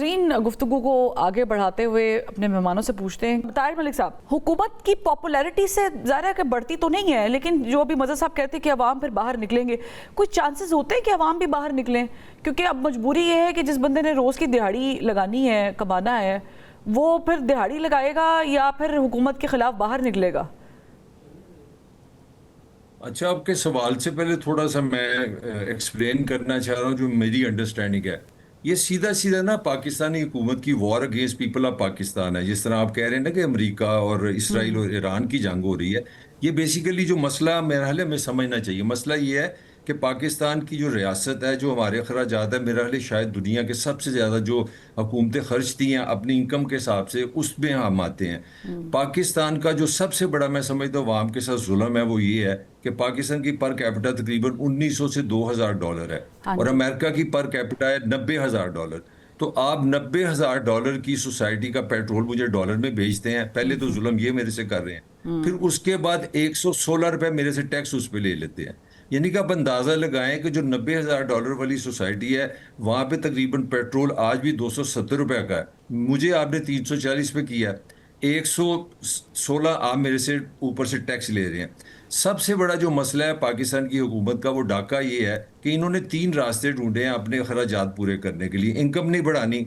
नाजरीन, गुफ्तगू को आगे बढ़ाते हुए अपने मेहमानों से पूछते हैं। ताहिर मलिक साहब, हुकूमत की पॉपुलैरिटी से ज़ाहिर है कि बढ़ती तो नहीं है, लेकिन जो अभी मज़हर साहब कहते हैं कि अवाम फिर बाहर निकलेंगे, कोई चांसेस होते हैं कि अवाम भी बाहर निकलें? क्योंकि अब मजबूरी ये है कि जिस बंदे ने रोज़ की दिहाड़ी लगानी है, कमाना है, वो फिर दिहाड़ी लगाएगा या फिर हुकूमत के ख़िलाफ़ बाहर निकलेगा? अच्छा, आपके सवाल से पहले थोड़ा सा मैं एक्सप्लेन करना चाह रहा हूँ जो मेरी अंडरस्टैंडिंग है। ये सीधा सीधा ना पाकिस्तानी हुकूमत की war against people of Pakistan है। जिस तरह आप कह रहे हैं ना कि अमेरिका और इसराइल और ईरान की जंग हो रही है, ये बेसिकली जो मसला मेरा हाल है में समझना चाहिए। मसला ये है कि पाकिस्तान की जो रियासत है, जो हमारे अखराजात है, मेरा हाल शायद दुनिया के सबसे ज़्यादा जो हुकूमतें खर्चती हैं अपनी इनकम के हिसाब से, उसमें हम आते हैं। पाकिस्तान का जो सबसे बड़ा मैं समझता हूँ अवाम के साथ जुल्म है वो ये है कि पाकिस्तान की पर कैपिटा तकरीबन 1900 से 2000 डॉलर है हाँ और जी। अमेरिका की पर कैपिटा है 90,000 डॉलर। तो आप 90,000 डॉलर की सोसाइटी का पेट्रोल मुझे डॉलर में बेचते हैं। पहले तो जुल्म ये मेरे से कर रहे हैं, फिर उसके बाद 116 रुपए मेरे से टैक्स उस पर ले लेते हैं। यानी कि आप अंदाजा लगाएं कि जो 90,000 डॉलर वाली सोसाइटी है, वहां पे तकरीबन पेट्रोल आज भी 270 रुपए का है। मुझे आपने 340 पे किया, 116 आप मेरे से ऊपर से टैक्स ले रहे हैं। सबसे बड़ा जो मसला है पाकिस्तान की हुकूमत का, वो डाका ये है कि इन्होंने तीन रास्ते ढूंढे हैं अपने अखराजात पूरे करने के लिए। इनकम नहीं बढ़ानी,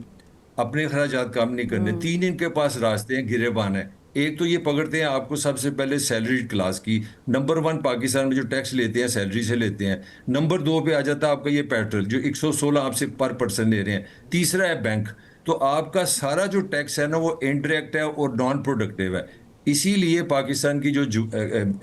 अपने अखराजात कम नहीं करने, तीन इनके पास रास्ते हैं गिरेबान है। एक तो ये पकड़ते हैं आपको सबसे पहले सैलरी क्लास की। नंबर वन पाकिस्तान में जो टैक्स लेते हैं सैलरी से लेते हैं। नंबर दो पे आ जाता है आपका ये पेट्रोल जो 116 आपसे पर पर्सन ले रहे हैं। तीसरा है बैंक। तो आपका सारा जो टैक्स है ना वो इनडायरेक्ट है और नॉन प्रोडक्टिव है। इसीलिए पाकिस्तान की जो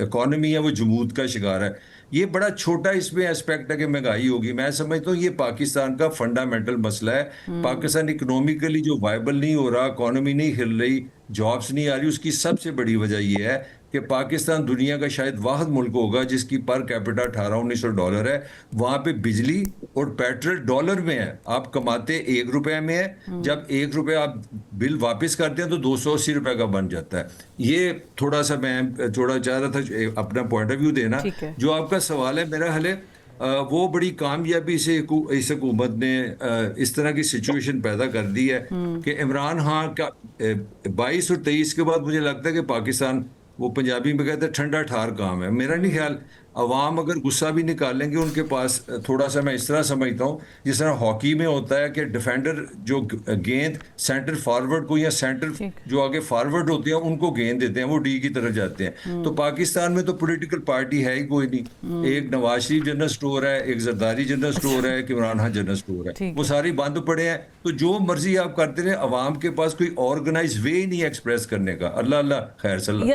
इकोनॉमी है वो जमूद का शिकार है। ये बड़ा छोटा इसमें एस्पेक्ट है कि महंगाई होगी। मैं समझता हूँ ये पाकिस्तान का फंडामेंटल मसला है। पाकिस्तान इकोनॉमिकली जो वायबल नहीं हो रहा, इकोनॉमी नहीं हिल रही, जॉब्स नहीं आ रही, उसकी सबसे बड़ी वजह यह है कि पाकिस्तान दुनिया का शायद वाहिद मुल्क होगा जिसकी पर कैपिटा 1800-1900 डॉलर है। वहां पे बिजली और पेट्रोल डॉलर में है। आप कमाते 1 रुपए में है, जब 1 रुपए आप बिल वापस करते हैं तो 280 रुपए का बन जाता है। ये थोड़ा सा मैं थोड़ा चाह रहा था अपना पॉइंट ऑफ व्यू देना। ठीक है। जो आपका सवाल है मेरा हले, वो बड़ी कामयाबी से इस हुकूमत ने इस तरह की सिचुएशन पैदा कर दी है कि इमरान खान का 22 और 23 के बाद मुझे लगता है कि पाकिस्तान, वो पंजाबी में कहते हैं ठंडा ठार काम है। मेरा नहीं ख्याल अवाम अगर गुस्सा भी निकालेंगे उनके पास, थोड़ा सा मैं इस तरह समझता हूँ जिस तरह हॉकी में होता है कि डिफेंडर जो गेंद सेंटर फॉरवर्ड को या सेंटर ठीक। जो आगे फॉरवर्ड होते हैं उनको गेंद देते हैं, वो डी की तरफ जाते हैं। तो पाकिस्तान में तो पॉलिटिकल पार्टी है ही कोई नहीं। एक नवाज शरीफ जनरल स्टोर है, एक जरदारी जनरल स्टोर है, एक इमरान खान जनरल स्टोर है, ठीक वो है। सारी बंद पड़े हैं। तो जो मर्जी आप करते रहे, अवाम के पास कोई ऑर्गेनाइज वे ही नहीं एक्सप्रेस करने का। अल्लाह अल्लाह खैर सल्ला।